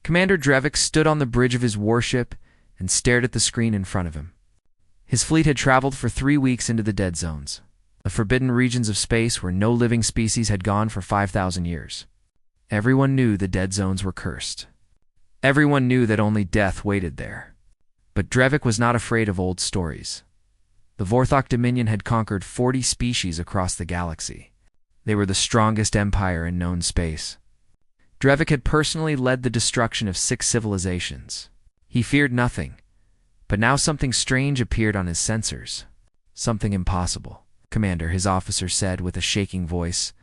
Commander Drevik stood on the bridge of his warship and stared at the screen in front of him. His fleet had traveled for 3 weeks into the dead zones, the forbidden regions of space where no living species had gone for 5,000 years. Everyone knew the dead zones were cursed. Everyone knew that only death waited there. But Drevik was not afraid of old stories. The Vorthok Dominion had conquered 40 species across the galaxy. They were the strongest empire in known space. Drevik had personally led the destruction of 6 civilizations. He feared nothing, but now something strange appeared on his sensors. Something impossible. "Commander," his officer said with a shaking voice,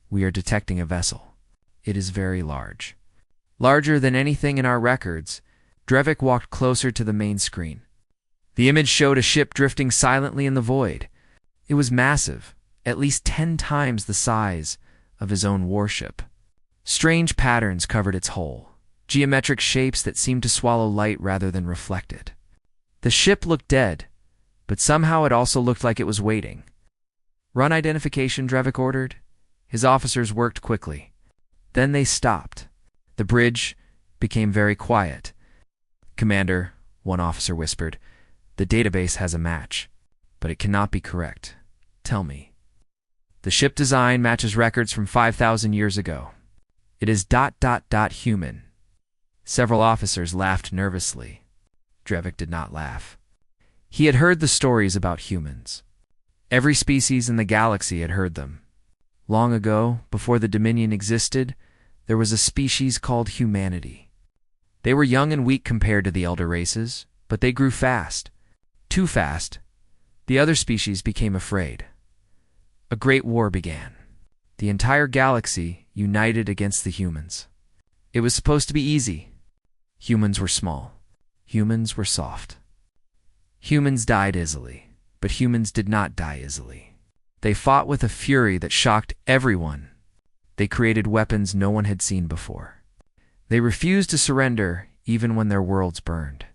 "we are detecting a vessel. It is very large. Larger than anything in our records." Drevik walked closer to the main screen. The image showed a ship drifting silently in the void. It was massive, at least 10 times the size of his own warship. Strange patterns covered its hull, geometric shapes that seemed to swallow light rather than reflect it. The ship looked dead, but somehow it also looked like it was waiting. "Run identification," Drevik ordered. His officers worked quickly. Then they stopped. The bridge became very quiet. "Commander," one officer whispered, "the database has a match, but it cannot be correct. Tell me." "The ship design matches records from 5,000 years ago. It is ... human." Several officers laughed nervously. Drevik did not laugh. He had heard the stories about humans. Every species in the galaxy had heard them. Long ago, before the Dominion existed, there was a species called humanity. They were young and weak compared to the elder races, but they grew fast. Too fast. The other species became afraid. A great war began. The entire galaxy united against the humans. It was supposed to be easy. Humans were small. Humans were soft. Humans died easily, but humans did not die easily. They fought with a fury that shocked everyone. They created weapons no one had seen before. They refused to surrender even when their worlds burned.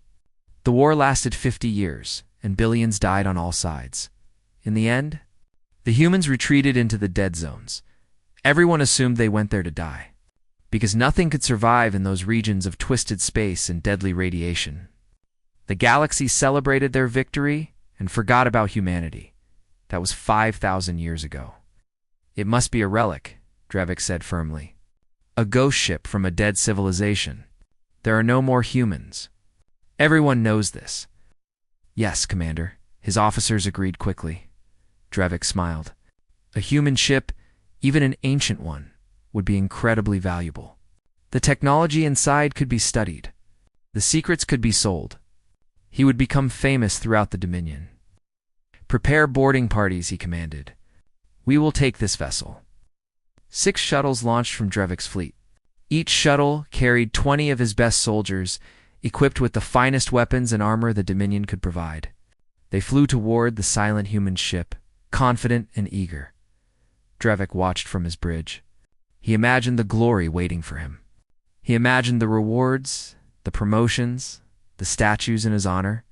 The war lasted 50 years, and billions died on all sides. In the end, the humans retreated into the dead zones. Everyone assumed they went there to die, because nothing could survive in those regions of twisted space and deadly radiation. The galaxy celebrated their victory and forgot about humanity. That was 5,000 years ago. "It must be a relic," Drevik said firmly. "A ghost ship from a dead civilization. There are no more humans. Everyone knows this." "Yes, Commander," his officers agreed quickly. Drevik smiled. "A human ship, even an ancient one, would be incredibly valuable. The technology inside could be studied. The secrets could be sold. He would become famous throughout the Dominion." "Prepare boarding parties," he commanded. "We will take this vessel." 6 shuttles launched from Drevik's fleet. Each shuttle carried 20 of his best soldiers, equipped with the finest weapons and armor the Dominion could provide. They flew toward the silent human ship, confident and eager. Drevik watched from his bridge. He imagined the glory waiting for him. He imagined the rewards, the promotions, the statues in his honor.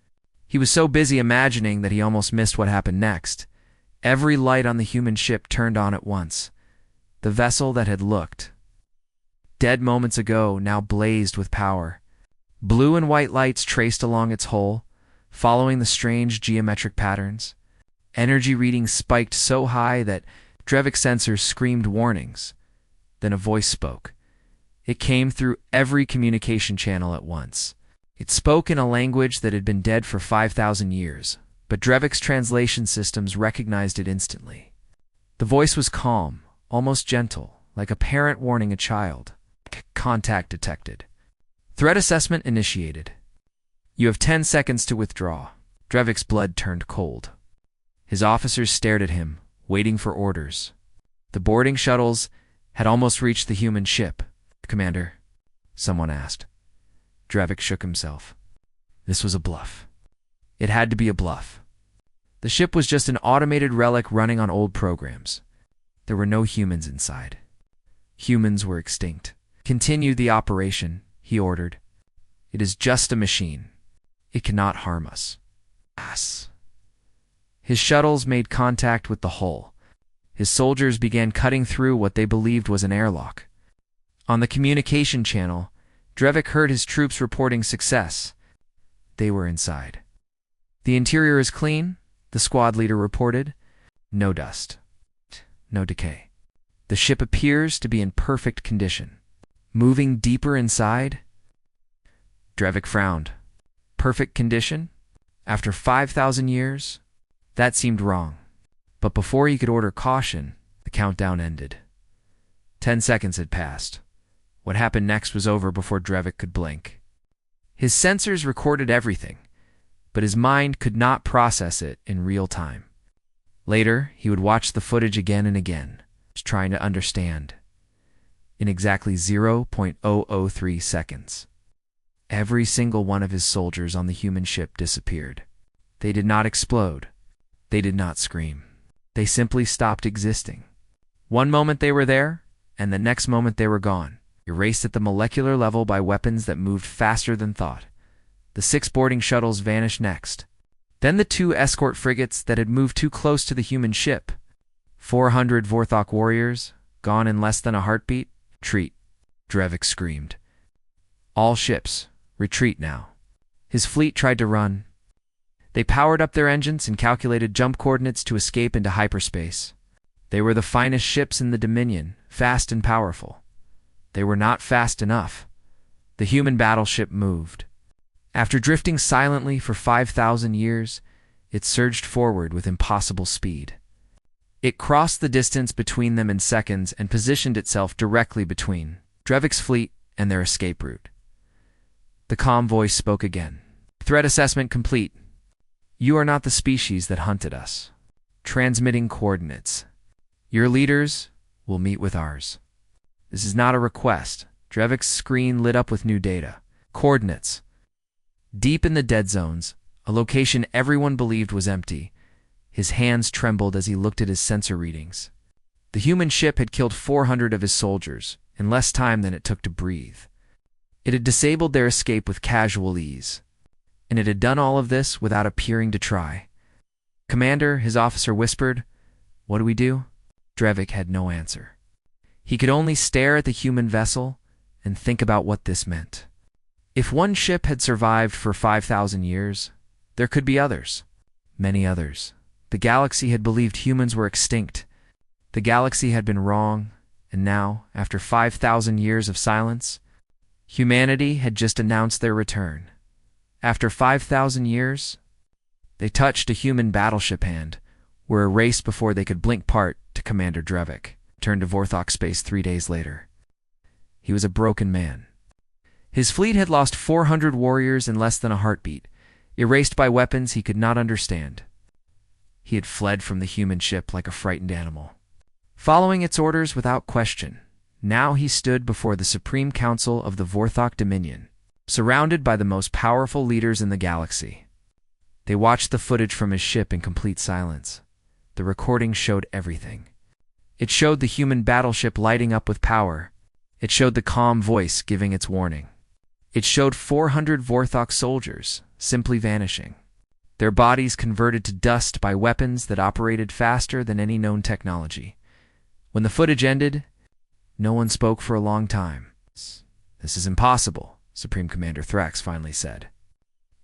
He was so busy imagining that he almost missed what happened next. Every light on the human ship turned on at once. The vessel that had looked dead moments ago now blazed with power. Blue and white lights traced along its hull, following the strange geometric patterns. Energy readings spiked so high that Drevik's sensors screamed warnings. Then a voice spoke. It came through every communication channel at once. It spoke in a language that had been dead for 5,000 years, but Drevik's translation systems recognized it instantly. The voice was calm, almost gentle, like a parent warning a child. "Contact detected. Threat assessment initiated. You have 10 seconds to withdraw." Drevik's blood turned cold. His officers stared at him, waiting for orders. The boarding shuttles had almost reached the human ship. "Commander," someone asked. Drevik shook himself. This was a bluff. It had to be a bluff. The ship was just an automated relic running on old programs. There were no humans inside. Humans were extinct. "Continue the operation," he ordered. "It is just a machine. It cannot harm us." Yes. His shuttles made contact with the hull. His soldiers began cutting through what they believed was an airlock. On the communication channel, Drevik heard his troops reporting success. They were inside. "The interior is clean," the squad leader reported. "No dust. No decay. The ship appears to be in perfect condition." Moving deeper inside, Drevik frowned. Perfect condition? After 5,000 years? That seemed wrong. But before he could order caution, the countdown ended. 10 seconds had passed. What happened next was over before Drevik could blink. His sensors recorded everything, but his mind could not process it in real time. Later, he would watch the footage again and again, trying to understand. In exactly 0.003 seconds, every single one of his soldiers on the human ship disappeared. They did not explode. They did not scream. They simply stopped existing. One moment they were there, and the next moment they were gone, erased at the molecular level by weapons that moved faster than thought. The 6 boarding shuttles vanished next. Then the 2 escort frigates that had moved too close to the human ship. 400 Vorthok warriors, gone in less than a heartbeat. "Retreat," Drevik screamed. "All ships, retreat now." His fleet tried to run. They powered up their engines and calculated jump coordinates to escape into hyperspace. They were the finest ships in the Dominion, fast and powerful. They were not fast enough. The human battleship moved. After drifting silently for 5,000 years, it surged forward with impossible speed. It crossed the distance between them in seconds and positioned itself directly between Drevik's fleet and their escape route. The calm voice spoke again. "Threat assessment complete. You are not the species that hunted us. Transmitting coordinates. Your leaders will meet with ours." This is not a request. Drevik's screen lit up with new data. Coordinates. Deep in the dead zones, a location everyone believed was empty. His hands trembled as he looked at his sensor readings. The human ship had killed 400 of his soldiers in less time than it took to breathe. It had disabled their escape with casual ease, and it had done all of this without appearing to try. "Commander," his officer whispered, "what do we do?" Drevik had no answer. He could only stare at the human vessel and think about what this meant. If one ship had survived for 5,000 years, there could be others, many others. The galaxy had believed humans were extinct. The galaxy had been wrong, and now, after 5,000 years of silence, humanity had just announced their return. After 5,000 years, they touched a human battleship hand, were erased before they could blink part to Commander Drevik, turned to Vorthok space 3 days later. He was a broken man. His fleet had lost 400 warriors in less than a heartbeat, erased by weapons he could not understand. He had fled from the human ship like a frightened animal, following its orders without question. Now he stood before the Supreme Council of the Vorthok Dominion, surrounded by the most powerful leaders in the galaxy. They watched the footage from his ship in complete silence. The recording showed everything. It showed the human battleship lighting up with power. It showed the calm voice giving its warning. It showed 400 Vorthok soldiers simply vanishing, their bodies converted to dust by weapons that operated faster than any known technology. When the footage ended, no one spoke for a long time. "This is impossible," Supreme Commander Thrax finally said.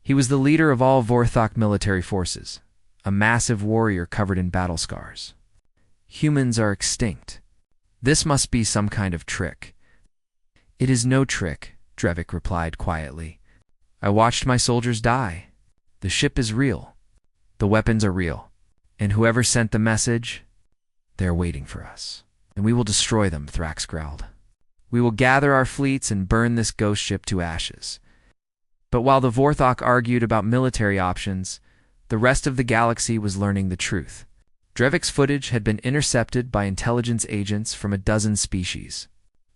He was the leader of all Vorthok military forces, a massive warrior covered in battle scars. "Humans are extinct. This must be some kind of trick." "It is no trick," Drevik replied quietly. "I watched my soldiers die. The ship is real. The weapons are real. And whoever sent the message, they're waiting for us. And we will destroy them," Thrax growled. "We will gather our fleets and burn this ghost ship to ashes." But while the Vorthok argued about military options, the rest of the galaxy was learning the truth. Drevik's footage had been intercepted by intelligence agents from a dozen species.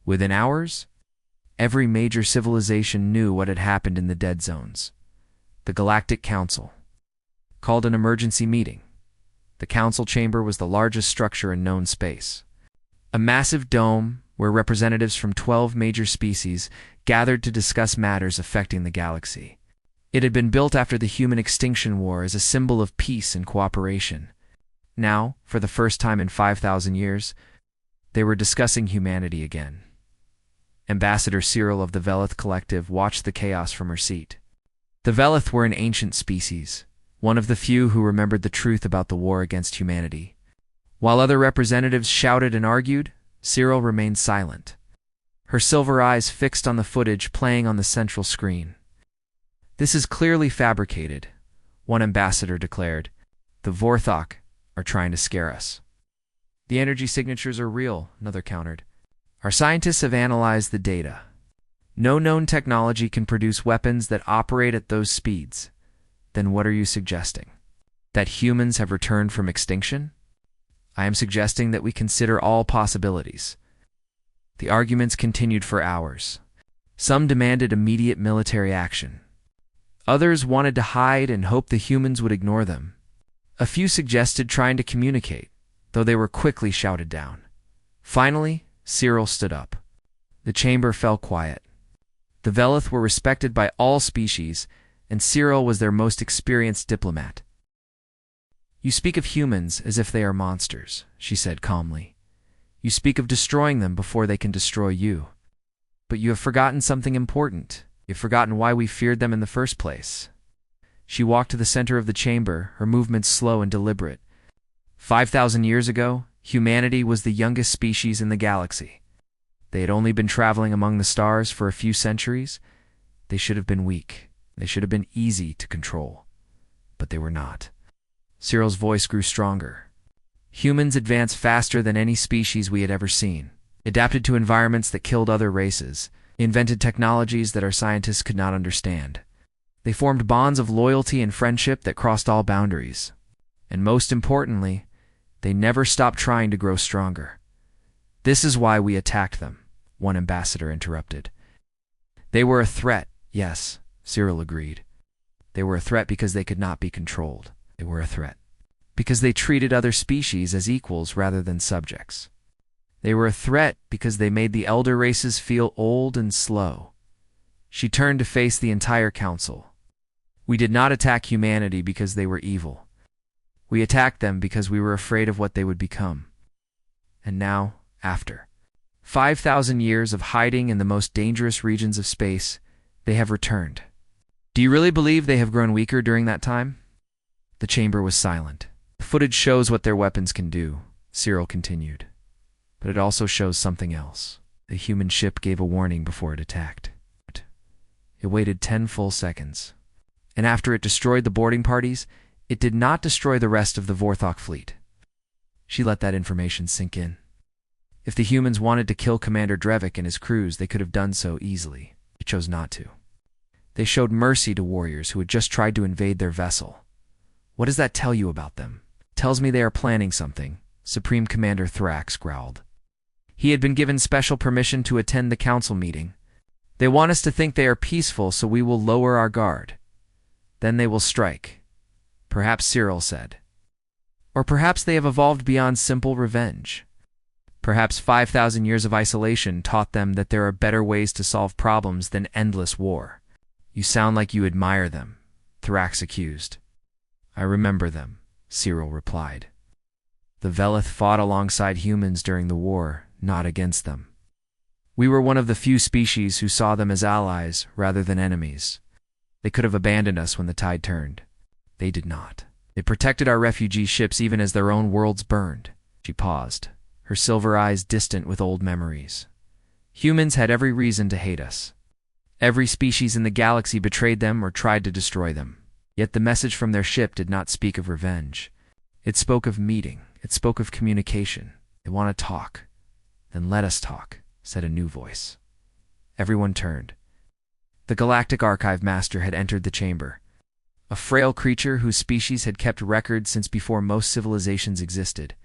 Within hours, every major civilization knew what had happened in the dead zones. The Galactic Council called an emergency meeting. The council chamber was the largest structure in known space. A massive dome where representatives from 12 major species gathered to discuss matters affecting the galaxy. It had been built after the human extinction war as a symbol of peace and cooperation. Now, for the first time in 5,000 years, they were discussing humanity again. Ambassador Cyril of the Velith Collective watched the chaos from her seat. The Velith were an ancient species, one of the few who remembered the truth about the war against humanity. While other representatives shouted and argued, Cyril remained silent, her silver eyes fixed on the footage playing on the central screen. "This is clearly fabricated," one ambassador declared. "The Vorthok are trying to scare us." "The energy signatures are real," another countered. "Our scientists have analyzed the data. No known technology can produce weapons that operate at those speeds." "Then what are you suggesting? That humans have returned from extinction?" "I am suggesting that we consider all possibilities." The arguments continued for hours. Some demanded immediate military action. Others wanted to hide and hoped the humans would ignore them. A few suggested trying to communicate, though they were quickly shouted down. Finally, Cyril stood up. The chamber fell quiet. The Velith were respected by all species, and Cyril was their most experienced diplomat. "You speak of humans as if they are monsters," she said calmly. "You speak of destroying them before they can destroy you. But you have forgotten something important. You've forgotten why we feared them in the first place." She walked to the center of the chamber, her movements slow and deliberate. 5,000 years ago, humanity was the youngest species in the galaxy. They had only been traveling among the stars for a few centuries. They should have been weak. They should have been easy to control. But they were not. Cyril's voice grew stronger. "Humans advanced faster than any species we had ever seen, adapted to environments that killed other races, invented technologies that our scientists could not understand. They formed bonds of loyalty and friendship that crossed all boundaries. And most importantly, they never stopped trying to grow stronger. This is why we attacked them," one ambassador interrupted. "They were a threat, yes," Cyril agreed. "They were a threat because they could not be controlled. They were a threat because they treated other species as equals rather than subjects. They were a threat because they made the elder races feel old and slow." She turned to face the entire council. "We did not attack humanity because they were evil. We attacked them because we were afraid of what they would become. And now, after 5,000 years of hiding in the most dangerous regions of space, they have returned. Do you really believe they have grown weaker during that time?" The chamber was silent. "The footage shows what their weapons can do," Cyril continued. "But it also shows something else. The human ship gave a warning before it attacked. It waited 10 full seconds. And after it destroyed the boarding parties, it did not destroy the rest of the Vorthok fleet." She let that information sink in. If the humans wanted to kill Commander Drevik and his crews, they could have done so easily. They chose not to. They showed mercy to warriors who had just tried to invade their vessel. "What does that tell you about them?" "Tells me they are planning something," Supreme Commander Thrax growled. He had been given special permission to attend the council meeting. "They want us to think they are peaceful, so we will lower our guard. Then they will strike," perhaps Cyril said. "Or perhaps they have evolved beyond simple revenge. Perhaps 5,000 years of isolation taught them that there are better ways to solve problems than endless war." "You sound like you admire them," Thrax accused. "I remember them," Cyril replied. "The Velith fought alongside humans during the war, not against them. We were one of the few species who saw them as allies rather than enemies. They could have abandoned us when the tide turned. They did not. They protected our refugee ships even as their own worlds burned." She paused, her silver eyes distant with old memories. "Humans had every reason to hate us. Every species in the galaxy betrayed them or tried to destroy them. Yet the message from their ship did not speak of revenge. It spoke of meeting. It spoke of communication. They want to talk." "Then let us talk," said a new voice. Everyone turned. The Galactic Archive Master had entered the chamber, a frail creature whose species had kept records since before most civilizations existed.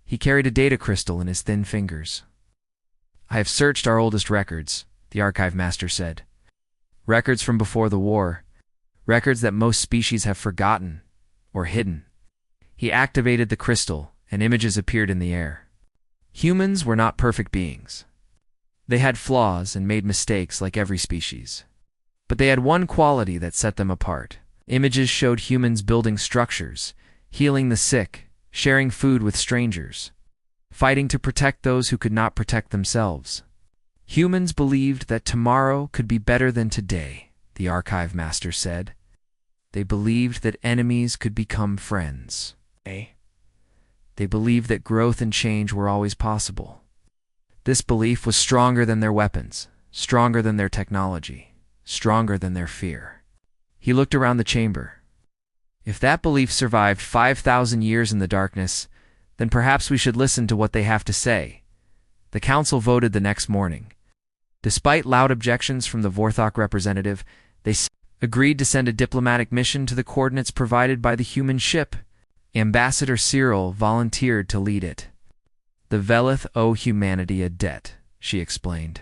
He carried a data crystal in his thin fingers. "I have searched our oldest records," the Archive Master said. "Records from before the war. Records that most species have forgotten or hidden." He activated the crystal, and images appeared in the air. Humans were not perfect beings. They had flaws and made mistakes like every species. But they had one quality that set them apart. Images showed humans building structures, healing the sick, sharing food with strangers, fighting to protect those who could not protect themselves. Humans believed that tomorrow could be better than today, the archive master said. They believed that enemies could become friends. They believed that growth and change were always possible. This belief was stronger than their weapons, stronger than their technology, stronger than their fear. He looked around the chamber. If that belief survived 5,000 years in the darkness, then perhaps we should listen to what they have to say. The council voted the next morning. Despite loud objections from the Vorthok representative, they agreed to send a diplomatic mission to the coordinates provided by the human ship. Ambassador Cyril volunteered to lead it. The Velith owe humanity a debt, she explained.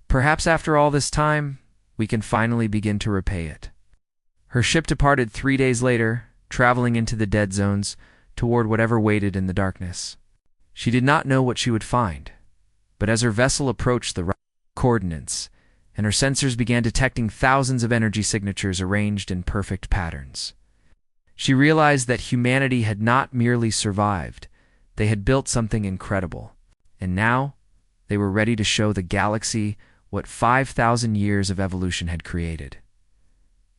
Perhaps after all this time, we can finally begin to repay it. Her ship departed 3 days later, traveling into the dead zones, toward whatever waited in the darkness. She did not know what she would find, but as her vessel approached the coordinates, and her sensors began detecting thousands of energy signatures arranged in perfect patterns, she realized that humanity had not merely survived, they had built something incredible, and now they were ready to show the galaxy what 5,000 years of evolution had created.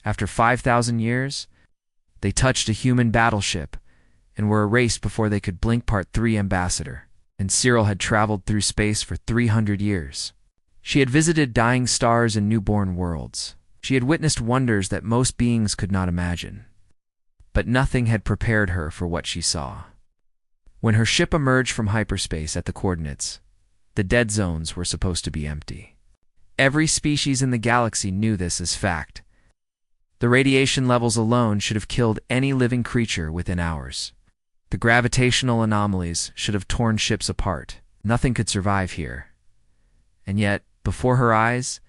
After 5,000 years, they touched a human battleship and were erased before they could blink. Part 3 Ambassador, and Cyril had traveled through space for 300 years. She had visited dying stars and newborn worlds. She had witnessed wonders that most beings could not imagine. But nothing had prepared her for what she saw. When her ship emerged from hyperspace at the coordinates, the dead zones were supposed to be empty. Every species in the galaxy knew this as fact. The radiation levels alone should have killed any living creature within hours. The gravitational anomalies should have torn ships apart. Nothing could survive here. And yet, before her eyes,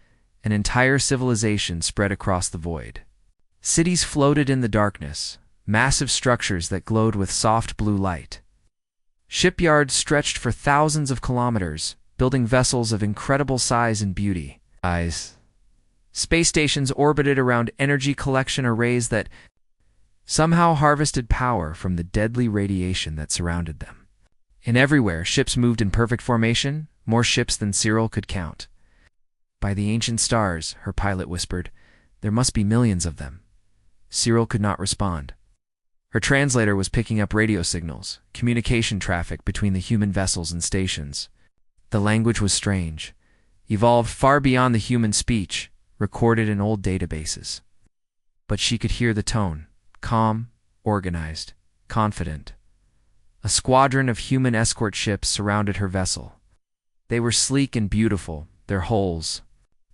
an entire civilization spread across the void. Cities floated in the darkness, massive structures that glowed with soft blue light. Shipyards stretched for thousands of kilometers, building vessels of incredible size and beauty. Space stations orbited around energy collection arrays that somehow harvested power from the deadly radiation that surrounded them. And everywhere, ships moved in perfect formation, more ships than Cyril could count. By the ancient stars, her pilot whispered, there must be millions of them. Cyril could not respond. Her translator was picking up radio signals, communication traffic between the human vessels and stations. The language was strange, evolved far beyond the human speech, recorded in old databases. But she could hear the tone, calm, organized, confident. A squadron of human escort ships surrounded her vessel. They were sleek and beautiful, their hulls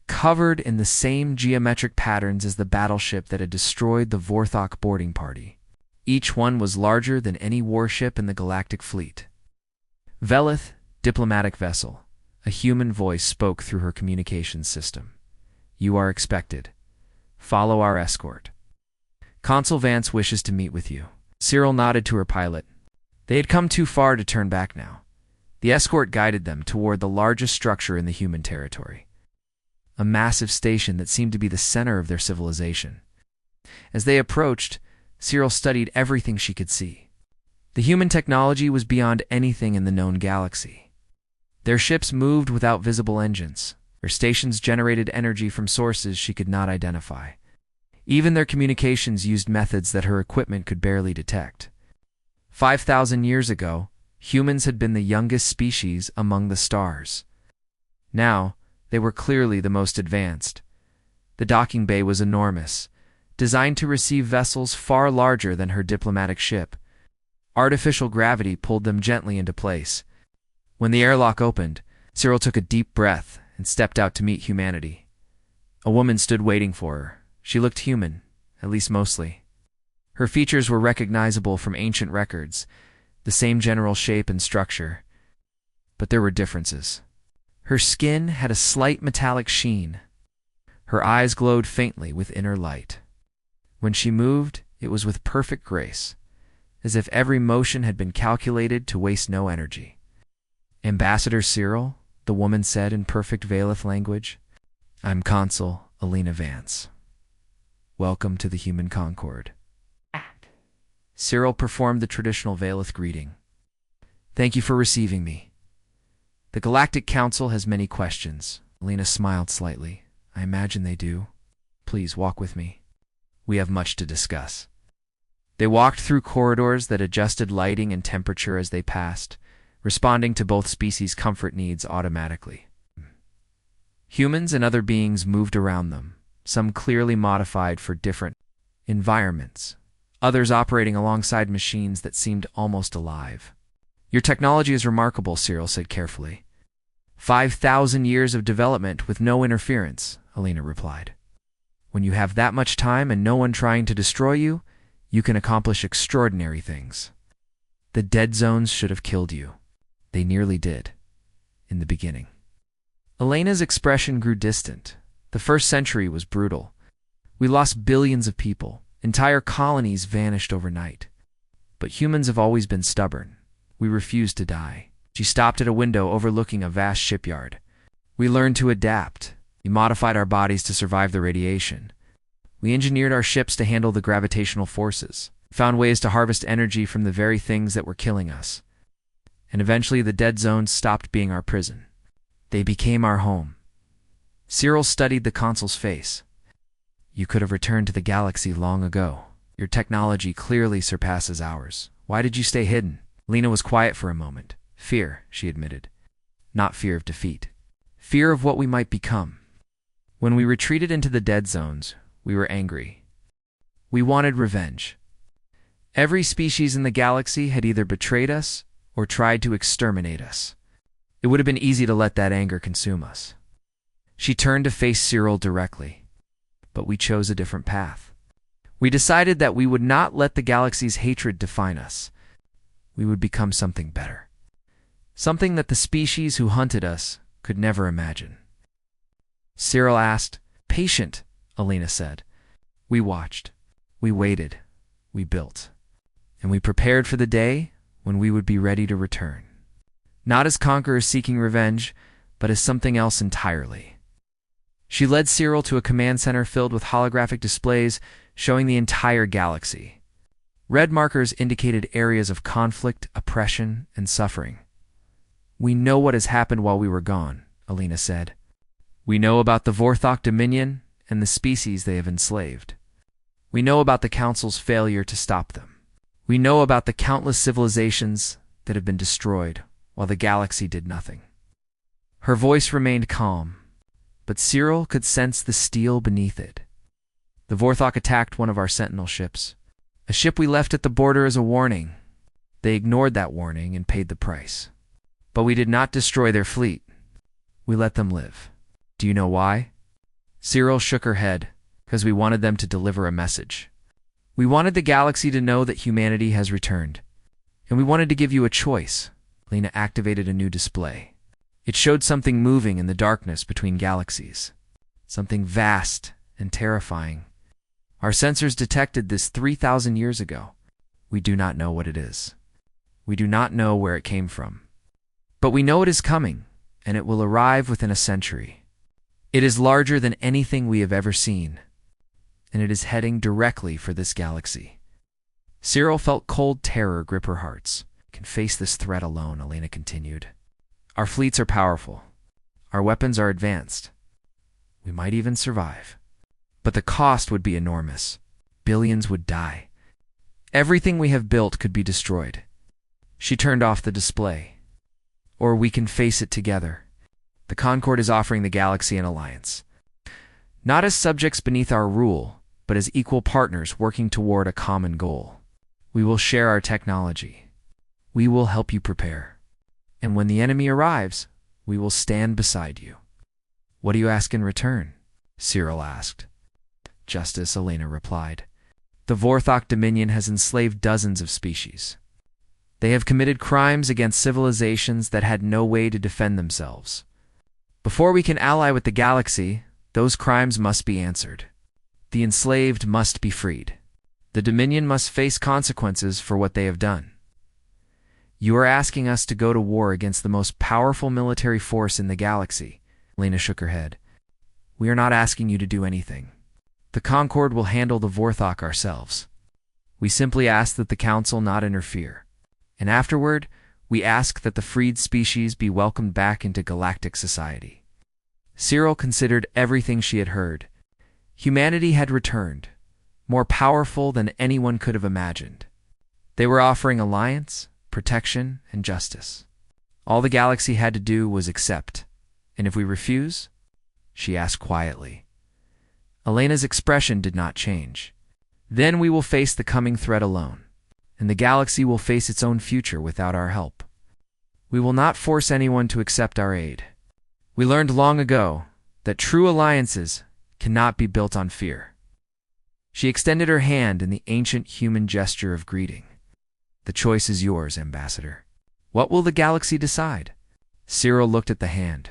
covered in the same geometric patterns as the battleship that had destroyed the Vorthok boarding party. Each one was larger than any warship in the galactic fleet. Velith, diplomatic vessel. A human voice spoke through her communications system. You are expected. Follow our escort. Consul Vance wishes to meet with you. Cyril nodded to her pilot. They had come too far to turn back now. The escort guided them toward the largest structure in the human territory. A massive station that seemed to be the center of their civilization. As they approached, Cyril studied everything she could see. The human technology was beyond anything in the known galaxy. Their ships moved without visible engines. Their stations generated energy from sources she could not identify. Even their communications used methods that her equipment could barely detect. 5,000 years ago, humans had been the youngest species among the stars. Now, they were clearly the most advanced. The docking bay was enormous, designed to receive vessels far larger than her diplomatic ship. Artificial gravity pulled them gently into place. When the airlock opened, Cyril took a deep breath and stepped out to meet humanity. A woman stood waiting for her. She looked human, at least mostly. Her features were recognizable from ancient records, the same general shape and structure. But there were differences. Her skin had a slight metallic sheen. Her eyes glowed faintly with inner light. When she moved, it was with perfect grace, as if every motion had been calculated to waste no energy. Ambassador Cyril, the woman said in perfect Velith language. I'm Consul Alina Vance. Welcome to the Human Concord. Cyril performed the traditional Velith greeting. Thank you for receiving me. The Galactic Council has many questions. Alina smiled slightly. I imagine they do. Please walk with me. We have much to discuss. They walked through corridors that adjusted lighting and temperature as they passed, responding to both species' comfort needs automatically. Humans and other beings moved around them, some clearly modified for different environments, others operating alongside machines that seemed almost alive. Your technology is remarkable, Cyril said carefully. 5,000 years of development with no interference, Alina replied. When you have that much time and no one trying to destroy you, you can accomplish extraordinary things. The dead zones should have killed you. They nearly did. In the beginning. Elena's expression grew distant. The first century was brutal. We lost billions of people. Entire colonies vanished overnight. But humans have always been stubborn. We refused to die. She stopped at a window overlooking a vast shipyard. We learned to adapt. We modified our bodies to survive the radiation. We engineered our ships to handle the gravitational forces, found ways to harvest energy from the very things that were killing us. And eventually the dead zones stopped being our prison. They became our home. Cyril studied the consul's face. You could have returned to the galaxy long ago. Your technology clearly surpasses ours. Why did you stay hidden? Lena was quiet for a moment. Fear, she admitted. Not fear of defeat. Fear of what we might become. When we retreated into the dead zones, we were angry. We wanted revenge. Every species in the galaxy had either betrayed us or tried to exterminate us. It would have been easy to let that anger consume us. She turned to face Cyril directly. But we chose a different path. We decided that we would not let the galaxy's hatred define us. We would become something better. Something that the species who hunted us could never imagine. Cyril asked. Patient, Alina said. We watched. We waited. We built. And we prepared for the day when we would be ready to return. Not as conquerors seeking revenge, but as something else entirely. She led Cyril to a command center filled with holographic displays showing the entire galaxy. Red markers indicated areas of conflict, oppression, and suffering. We know what has happened while we were gone, Alina said. We know about the Vorthok Dominion and the species they have enslaved. We know about the Council's failure to stop them. We know about the countless civilizations that have been destroyed while the galaxy did nothing. Her voice remained calm, but Cyril could sense the steel beneath it. The Vorthok attacked one of our sentinel ships, a ship we left at the border as a warning. They ignored that warning and paid the price. But we did not destroy their fleet. We let them live. Do you know why? Cyril shook her head, because we wanted them to deliver a message. We wanted the galaxy to know that humanity has returned. And we wanted to give you a choice. Lena activated a new display. It showed something moving in the darkness between galaxies. Something vast and terrifying. Our sensors detected this 3,000 years ago. We do not know what it is. We do not know where it came from. But we know it is coming, and it will arrive within a century. It is larger than anything we have ever seen, and it is heading directly for this galaxy. Cyril felt cold terror grip her hearts. We can face this threat alone, Elena continued. Our fleets are powerful. Our weapons are advanced. We might even survive. But the cost would be enormous. Billions would die. Everything we have built could be destroyed. She turned off the display. Or we can face it together. The Concord is offering the galaxy an alliance. Not as subjects beneath our rule, but as equal partners working toward a common goal. We will share our technology. We will help you prepare. And when the enemy arrives, we will stand beside you. What do you ask in return? Cyril asked. Justice, Elena replied. The Vorthok Dominion has enslaved dozens of species. They have committed crimes against civilizations that had no way to defend themselves. Before we can ally with the galaxy, those crimes must be answered. The enslaved must be freed. The Dominion must face consequences for what they have done. You are asking us to go to war against the most powerful military force in the galaxy. Lena shook her head. We are not asking you to do anything. The Concord will handle the Vorthok ourselves. We simply ask that the Council not interfere. And afterward, we ask that the freed species be welcomed back into galactic society. Cyril considered everything she had heard. Humanity had returned, more powerful than anyone could have imagined. They were offering alliance, protection, and justice. All the galaxy had to do was accept. And if we refuse? She asked quietly. Elena's expression did not change. Then we will face the coming threat alone, and the galaxy will face its own future without our help. We will not force anyone to accept our aid. We learned long ago that true alliances cannot be built on fear. She extended her hand in the ancient human gesture of greeting. The choice is yours, Ambassador. What will the galaxy decide? Cyril looked at the hand.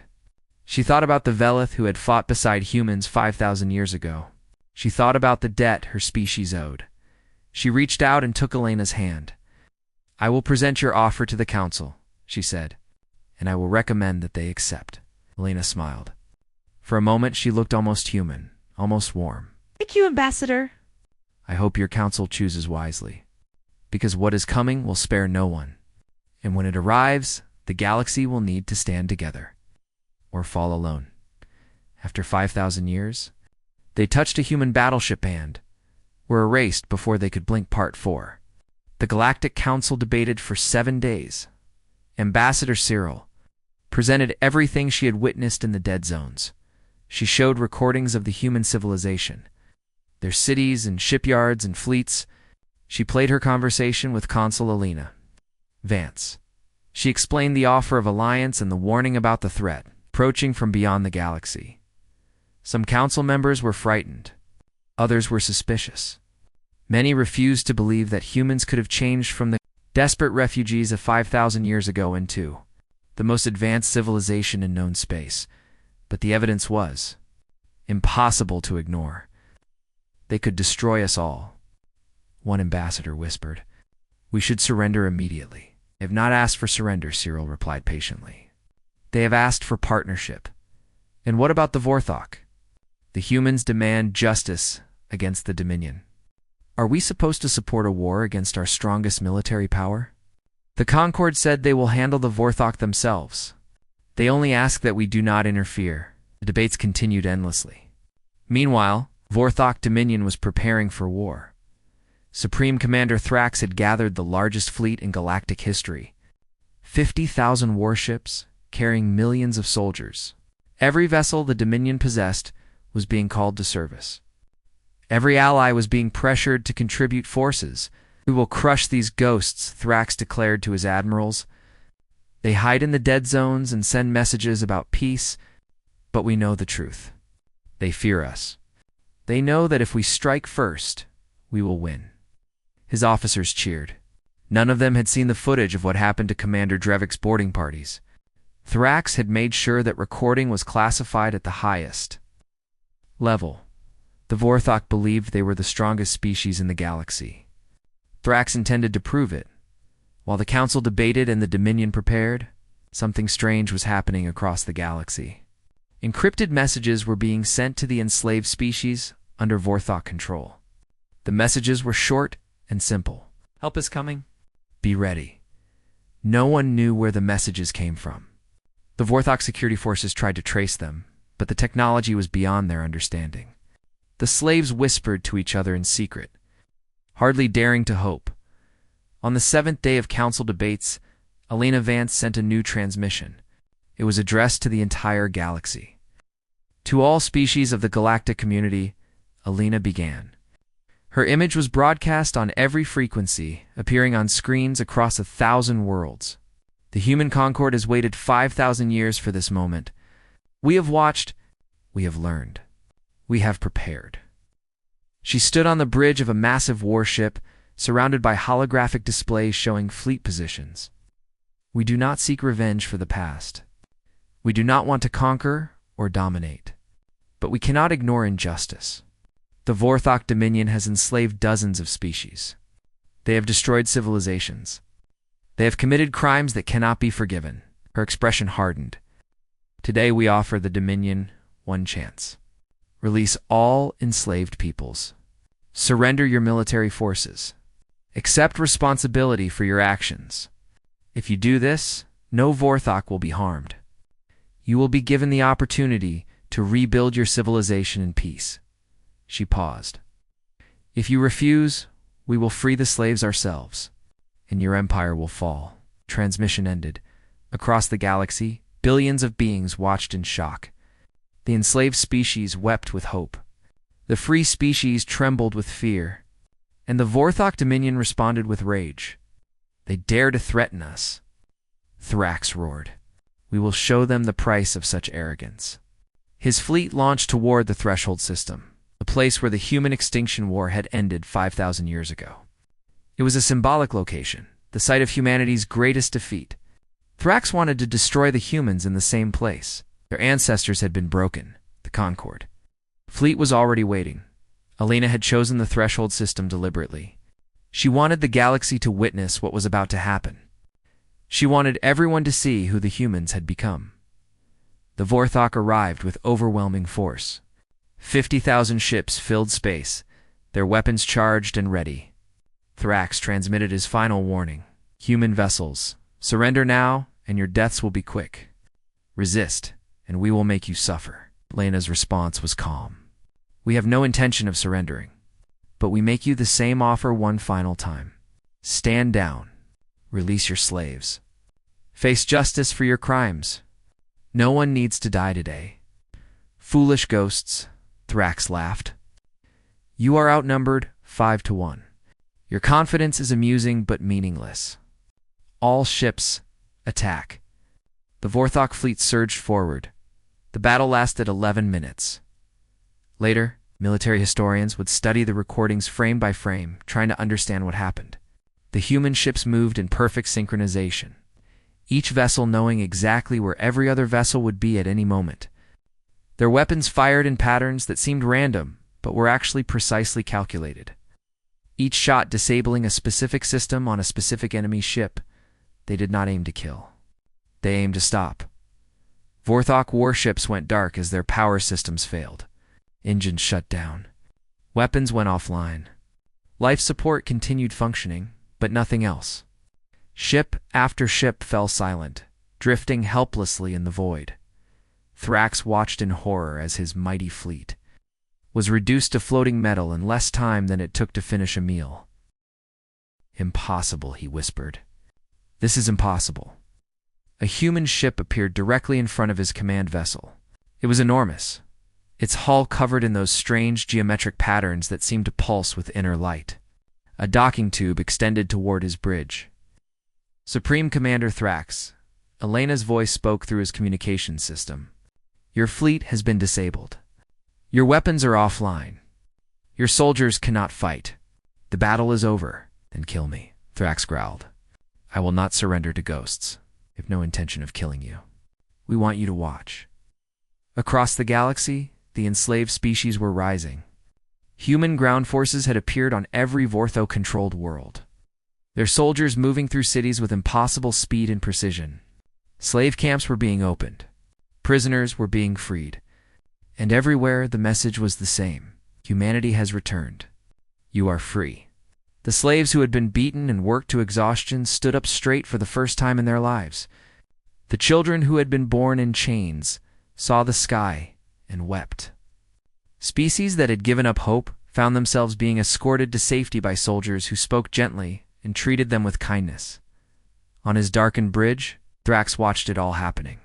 She thought about the Velith who had fought beside humans 5,000 years ago. She thought about the debt her species owed. She reached out and took Elena's hand. I will present your offer to the council, she said, and I will recommend that they accept. Elena smiled. For a moment she looked almost human, almost warm. Thank you, Ambassador. I hope your council chooses wisely, because what is coming will spare no one. And when it arrives, the galaxy will need to stand together, or fall alone. After 5,000 years, they touched a human battleship and were erased before they could blink. Part 4. The Galactic Council debated for 7 days. Ambassador Cyril presented everything she had witnessed in the dead zones. She showed recordings of the human civilization, their cities and shipyards and fleets. She played her conversation with Consul Elena Vance. She explained the offer of alliance and the warning about the threat approaching from beyond the galaxy. Some council members were frightened. Others were suspicious. Many refused to believe that humans could have changed from the desperate refugees of 5,000 years ago into the most advanced civilization in known space. But the evidence was impossible to ignore. They could destroy us all. One ambassador whispered, "We should surrender immediately." "They have not asked for surrender," Cyril replied patiently. "They have asked for partnership." "And what about the Vorthok?" "The humans demand justice against the Dominion." "Are we supposed to support a war against our strongest military power?" The Concord said they will handle the Vorthok themselves. They only ask that we do not interfere. The debates continued endlessly. Meanwhile, Vorthok Dominion was preparing for war. Supreme Commander Thrax had gathered the largest fleet in galactic history. 50,000 warships, carrying millions of soldiers. Every vessel the Dominion possessed was being called to service. Every ally was being pressured to contribute forces. "We will crush these ghosts," Thrax declared to his admirals. "They hide in the dead zones and send messages about peace, but we know the truth. They fear us. They know that if we strike first, we will win." His officers cheered. None of them had seen the footage of what happened to Commander Drevik's boarding parties. Thrax had made sure that recording was classified at the highest level. The Vorthok believed they were the strongest species in the galaxy. Thrax intended to prove it. While the Council debated and the Dominion prepared, something strange was happening across the galaxy. Encrypted messages were being sent to the enslaved species under Vorthok control. The messages were short and simple. "Help is coming. Be ready." No one knew where the messages came from. The Vorthok security forces tried to trace them, but the technology was beyond their understanding. The slaves whispered to each other in secret, hardly daring to hope. On the 7th day of council debates, Elena Vance sent a new transmission. It was addressed to the entire galaxy. To all species of the galactic community, Elena began. Her image was broadcast on every frequency, appearing on screens across 1,000 worlds. The human Concord has waited 5,000 years for this moment. We have watched. We have learned. We have prepared. She stood on the bridge of a massive warship, surrounded by holographic displays showing fleet positions. We do not seek revenge for the past. We do not want to conquer or dominate. But we cannot ignore injustice. The Vorthok Dominion has enslaved dozens of species. They have destroyed civilizations. They have committed crimes that cannot be forgiven. Her expression hardened. Today we offer the Dominion one chance. Release all enslaved peoples. Surrender your military forces. Accept responsibility for your actions. If you do this, no Vorthok will be harmed. You will be given the opportunity to rebuild your civilization in peace. She paused. If you refuse, we will free the slaves ourselves, and your empire will fall. Transmission ended. Across the galaxy, billions of beings watched in shock. The enslaved species wept with hope. The free species trembled with fear. And the Vorthok Dominion responded with rage. They dare to threaten us. Thrax roared. We will show them the price of such arrogance. His fleet launched toward the Threshold system, the place where the human extinction war had ended 5,000 years ago. It was a symbolic location, the site of humanity's greatest defeat. Thrax wanted to destroy the humans in the same place. Their ancestors had been broken, the Concord. Fleet was already waiting. Elena had chosen the Threshold system deliberately. She wanted the galaxy to witness what was about to happen. She wanted everyone to see who the humans had become. The Vorthok arrived with overwhelming force. 50,000 ships filled space, their weapons charged and ready. Thrax transmitted his final warning. Human vessels, surrender now, and your deaths will be quick. Resist, and we will make you suffer. Lena's response was calm. We have no intention of surrendering, but we make you the same offer one final time. Stand down. Release your slaves. Face justice for your crimes. No one needs to die today. Foolish ghosts, Thrax laughed. You are outnumbered 5-1. Your confidence is amusing but meaningless. All ships, attack. The Vorthok fleet surged forward. The battle lasted 11 minutes. Later, military historians would study the recordings frame by frame, trying to understand what happened. The human ships moved in perfect synchronization, each vessel knowing exactly where every other vessel would be at any moment. Their weapons fired in patterns that seemed random, but were actually precisely calculated. Each shot disabling a specific system on a specific enemy ship. They did not aim to kill. They aimed to stop. Vorthok warships went dark as their power systems failed. Engines shut down. Weapons went offline. Life support continued functioning, but nothing else. Ship after ship fell silent, drifting helplessly in the void. Thrax watched in horror as his mighty fleet was reduced to floating metal in less time than it took to finish a meal. Impossible, he whispered. This is impossible. A human ship appeared directly in front of his command vessel. It was enormous, its hull covered in those strange geometric patterns that seemed to pulse with inner light. A docking tube extended toward his bridge. Supreme Commander Thrax, Elena's voice spoke through his communication system. Your fleet has been disabled. Your weapons are offline. Your soldiers cannot fight. The battle is over. Then kill me, Thrax growled. I will not surrender to ghosts. I have no intention of killing you. We want you to watch. Across the galaxy, the enslaved species were rising. Human ground forces had appeared on every Vortho-controlled world. Their soldiers moving through cities with impossible speed and precision. Slave camps were being opened. Prisoners were being freed. And everywhere the message was the same. Humanity has returned. You are free. The slaves who had been beaten and worked to exhaustion stood up straight for the first time in their lives. The children who had been born in chains saw the sky and wept. Species that had given up hope found themselves being escorted to safety by soldiers who spoke gently and treated them with kindness. On his darkened bridge, Thrax watched it all happening.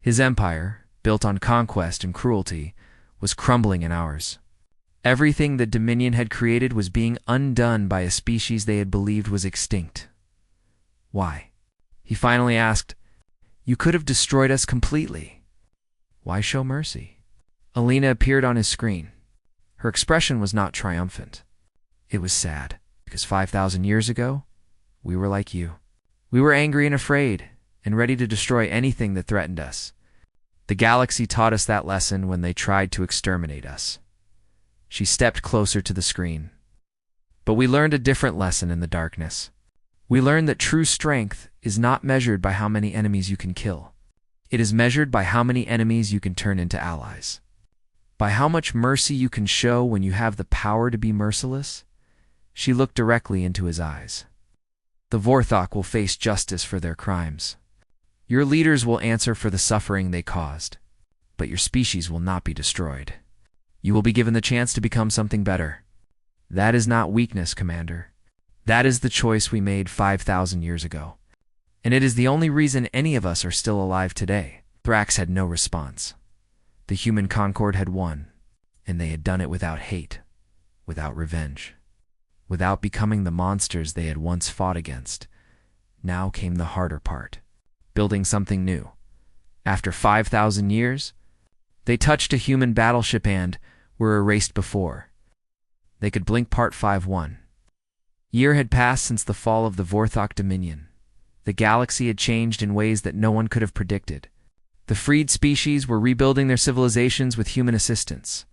His empire, built on conquest and cruelty, was crumbling in hours. Everything that Dominion had created was being undone by a species they had believed was extinct. Why? He finally asked, You could have destroyed us completely. Why show mercy? Elena appeared on his screen. Her expression was not triumphant. It was sad, because 5,000 years ago, we were like you. We were angry and afraid, and ready to destroy anything that threatened us. The galaxy taught us that lesson when they tried to exterminate us. She stepped closer to the screen. But we learned a different lesson in the darkness. We learned that true strength is not measured by how many enemies you can kill. It is measured by how many enemies you can turn into allies. By how much mercy you can show when you have the power to be merciless. She looked directly into his eyes. The Vorthok will face justice for their crimes. Your leaders will answer for the suffering they caused. but your species will not be destroyed. You will be given the chance to become something better. That is not weakness, Commander. That is the choice we made 5,000 years ago. And it is the only reason any of us are still alive today. Thrax had no response. The human Concord had won, and they had done it without hate, without revenge, without becoming the monsters they had once fought against. Now came the harder part, building something new. After 5,000 years, they touched a human battleship and were erased before they could blink. Part 5-1. Year had passed since the fall of the Vorthok Dominion. The galaxy had changed in ways that no one could have predicted. The freed species were rebuilding their civilizations with human assistance.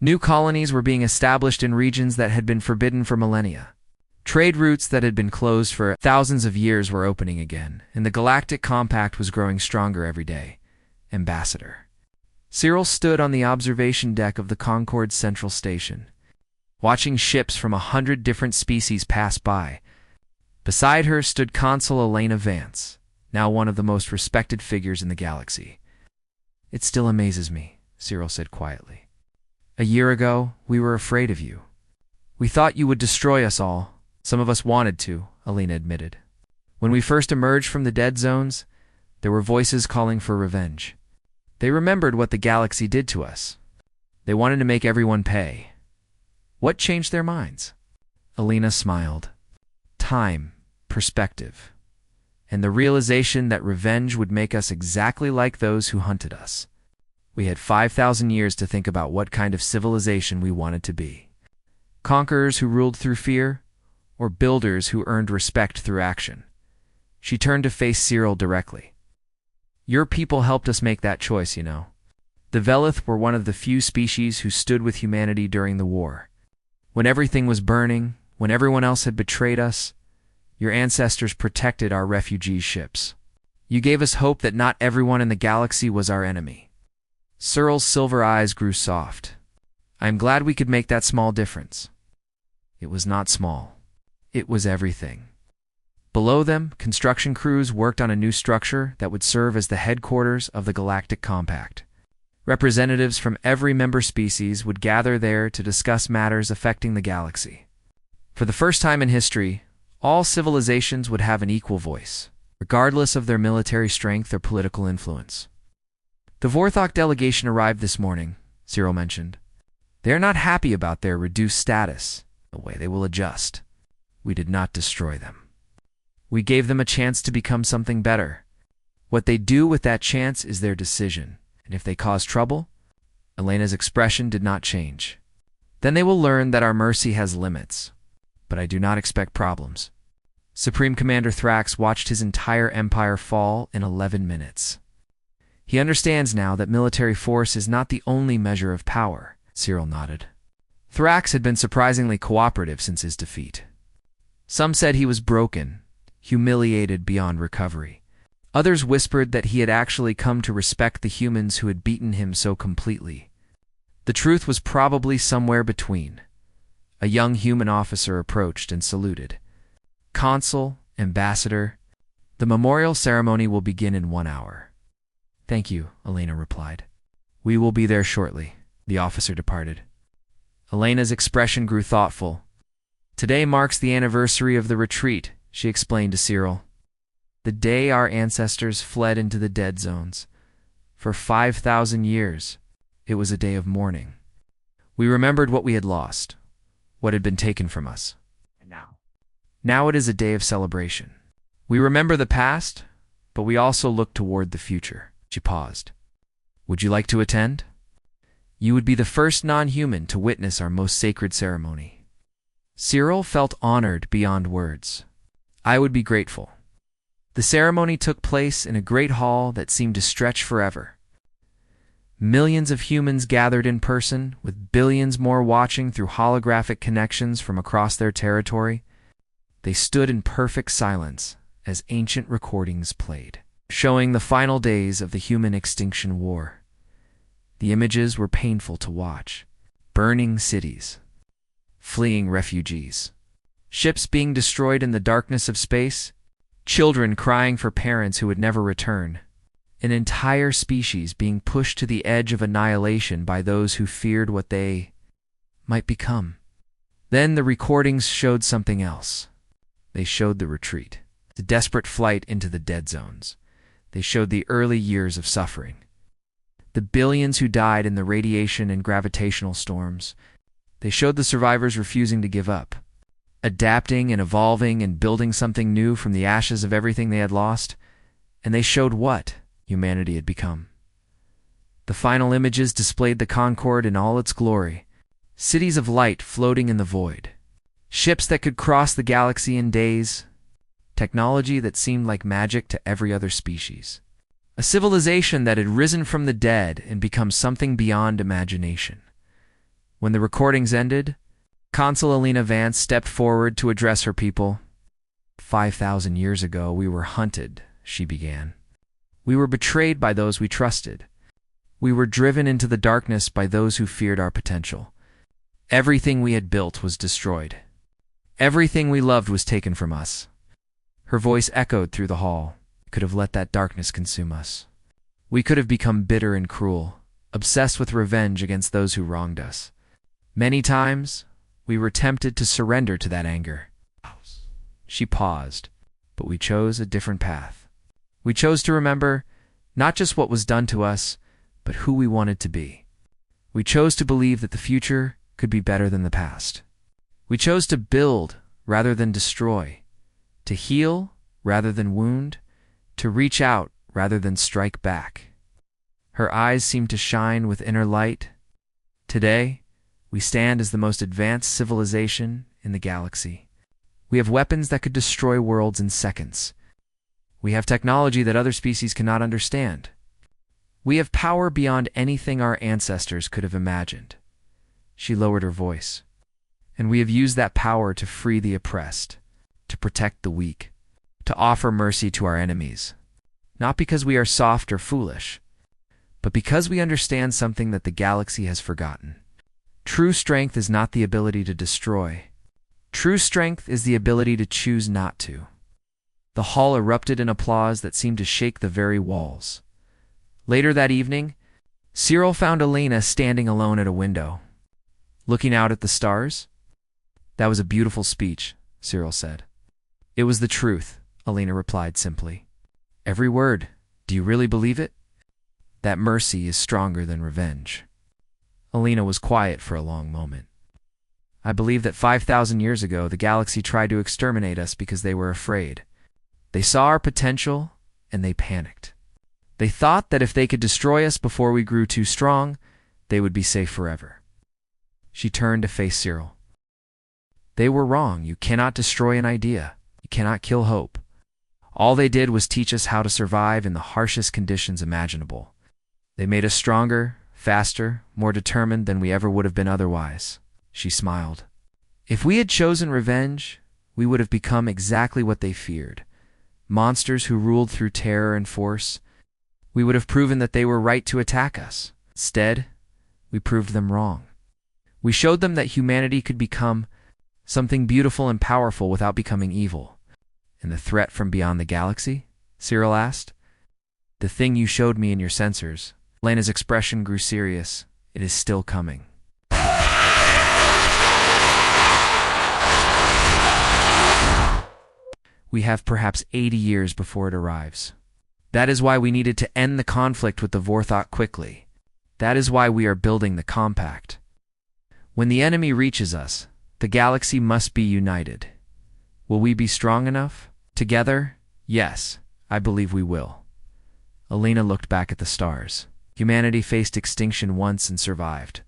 New colonies were being established in regions that had been forbidden for millennia. Trade routes that had been closed for thousands of years were opening again, and the Galactic Compact was growing stronger every day. Ambassador Cyril stood on the observation deck of the Concorde's central station, watching ships from 100 different species pass by. Beside her stood Consul Elena Vance, now one of the most respected figures in the galaxy. "It still amazes me," Cyril said quietly. "A year ago, we were afraid of you. We thought you would destroy us all. Some of us wanted to," Elena admitted. "When we first emerged from the dead zones, there were voices calling for revenge. They remembered what the galaxy did to us. They wanted to make everyone pay. What changed their minds?" Elena smiled. "Time, perspective, and the realization that revenge would make us exactly like those who hunted us. We had 5,000 years to think about what kind of civilization we wanted to be. Conquerors who ruled through fear, or builders who earned respect through action." She turned to face Cyril directly. "Your people helped us make that choice, you know. The Velith were one of the few species who stood with humanity during the war. When everything was burning, when everyone else had betrayed us, your ancestors protected our refugee ships. You gave us hope that not everyone in the galaxy was our enemy." Cyril's silver eyes grew soft. "I am glad we could make that small difference." It was not small. It was everything. Below them, construction crews worked on a new structure that would serve as the headquarters of the Galactic Compact. Representatives from every member species would gather there to discuss matters affecting the galaxy. For the first time in history, all civilizations would have an equal voice, regardless of their military strength or political influence. "The Vorthok delegation arrived this morning," Cyril mentioned. "They are not happy about their reduced status, the way they will adjust. We did not destroy them. We gave them a chance to become something better. What they do with that chance is their decision, and if they cause trouble," Elena's expression did not change, "then they will learn that our mercy has limits. But I do not expect problems." Supreme Commander Thrax watched his entire empire fall in 11 minutes. "He understands now that military force is not the only measure of power," Cyril nodded. Thrax had been surprisingly cooperative since his defeat. Some said he was broken, humiliated beyond recovery. Others whispered that he had actually come to respect the humans who had beaten him so completely. The truth was probably somewhere between. A young human officer approached and saluted. "Consul, Ambassador, the memorial ceremony will begin in 1 hour." "Thank you," Elena replied. "We will be there shortly." The officer departed. Elena's expression grew thoughtful. "Today marks the anniversary of the retreat," she explained to Cyril. "The day our ancestors fled into the dead zones. For 5,000 years, it was a day of mourning. We remembered what we had lost, what had been taken from us. And now it is a day of celebration. We remember the past, but we also look toward the future." She paused. "Would you like to attend? You would be the first non-human to witness our most sacred ceremony." Cyril felt honored beyond words. "I would be grateful." The ceremony took place in a great hall that seemed to stretch forever. Millions of humans gathered in person, with billions more watching through holographic connections from across their territory. They stood in perfect silence as ancient recordings played, showing the final days of the human extinction war. The images were painful to watch. Burning cities, fleeing refugees, ships being destroyed in the darkness of space, children crying for parents who would never return. An entire species being pushed to the edge of annihilation by those who feared what they might become. Then the recordings showed something else. They showed the retreat, the desperate flight into the dead zones. They showed the early years of suffering, the billions who died in the radiation and gravitational storms. They showed the survivors refusing to give up, adapting and evolving and building something new from the ashes of everything they had lost. And they showed what humanity had become. The final images displayed the Concorde in all its glory, cities of light floating in the void, ships that could cross the galaxy in days, technology that seemed like magic to every other species, a civilization that had risen from the dead and become something beyond imagination. When the recordings ended, Consul Alina Vance stepped forward to address her people. 5,000 years ago, we were hunted, she began. We were betrayed by those we trusted. We were driven into the darkness by those who feared our potential. Everything we had built was destroyed. Everything we loved was taken from us. Her voice echoed through the hall. We could have let that darkness consume us. We could have become bitter and cruel, obsessed with revenge against those who wronged us. Many times, we were tempted to surrender to that anger. She paused, but we chose a different path. We chose to remember not just what was done to us, but who we wanted to be. We chose to believe that the future could be better than the past. We chose to build rather than destroy, to heal rather than wound, to reach out rather than strike back. Her eyes seemed to shine with inner light. Today, we stand as the most advanced civilization in the galaxy. We have weapons that could destroy worlds in seconds. We have technology that other species cannot understand. We have power beyond anything our ancestors could have imagined. She lowered her voice. And we have used that power to free the oppressed, to protect the weak, to offer mercy to our enemies. Not because we are soft or foolish, but because we understand something that the galaxy has forgotten. True strength is not the ability to destroy. True strength is the ability to choose not to. The hall erupted in applause that seemed to shake the very walls. Later that evening, Cyril found Elena standing alone at a window, looking out at the stars. That was a beautiful speech, Cyril said. It was the truth, Elena replied simply. Every word. Do you really believe it? That mercy is stronger than revenge. Elena was quiet for a long moment. I believe that 5,000 years ago the galaxy tried to exterminate us because they were afraid. They saw our potential and they panicked. They thought that if they could destroy us before we grew too strong, they would be safe forever. She turned to face Cyril. They were wrong. You cannot destroy an idea. You cannot kill hope. All they did was teach us how to survive in the harshest conditions imaginable. They made us stronger, faster, more determined than we ever would have been otherwise. She smiled. If we had chosen revenge, we would have become exactly what they feared. Monsters who ruled through terror and force. We would have proven that they were right to attack us. Instead, we proved them wrong. We showed them that humanity could become something beautiful and powerful without becoming evil. And the threat from beyond the galaxy? Cyril asked. The thing you showed me in your sensors. Lena's expression grew serious. It is still coming. We have perhaps 80 years before it arrives. That is why we needed to end the conflict with the Vorthok quickly. That is why we are building the compact. When the enemy reaches us, the galaxy must be united. Will we be strong enough? Together? Yes, I believe we will. Elena looked back at the stars. Humanity faced extinction once and survived.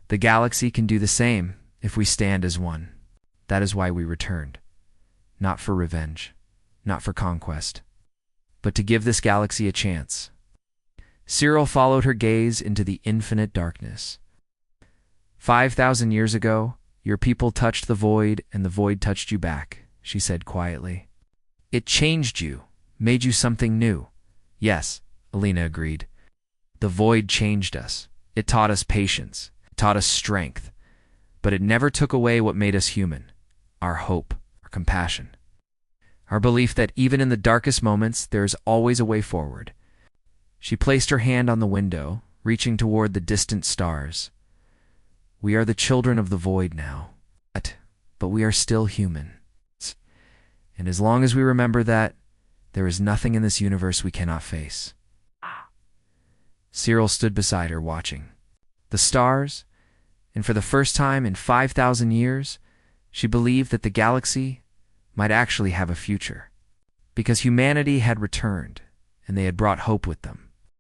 The galaxy can do the same if we stand as one. That is why we returned. Not for revenge, not for conquest, but to give this galaxy a chance. Cyril followed her gaze into the infinite darkness. 5,000 years ago, your people touched the void and the void touched you back, she said quietly. It changed you, made you something new. Yes, Elena agreed. The void changed us. It taught us patience. It taught us strength. But it never took away what made us human. Our hope, our compassion. Our belief that even in the darkest moments, there is always a way forward. She placed her hand on the window, reaching toward the distant stars. We are the children of the void now, but we are still human. And as long as we remember that, there is nothing in this universe we cannot face. Cyril stood beside her, watching the stars, and for the first time in 5,000 years, she believed that the galaxy might actually have a future, because humanity had returned, and they had brought hope with them.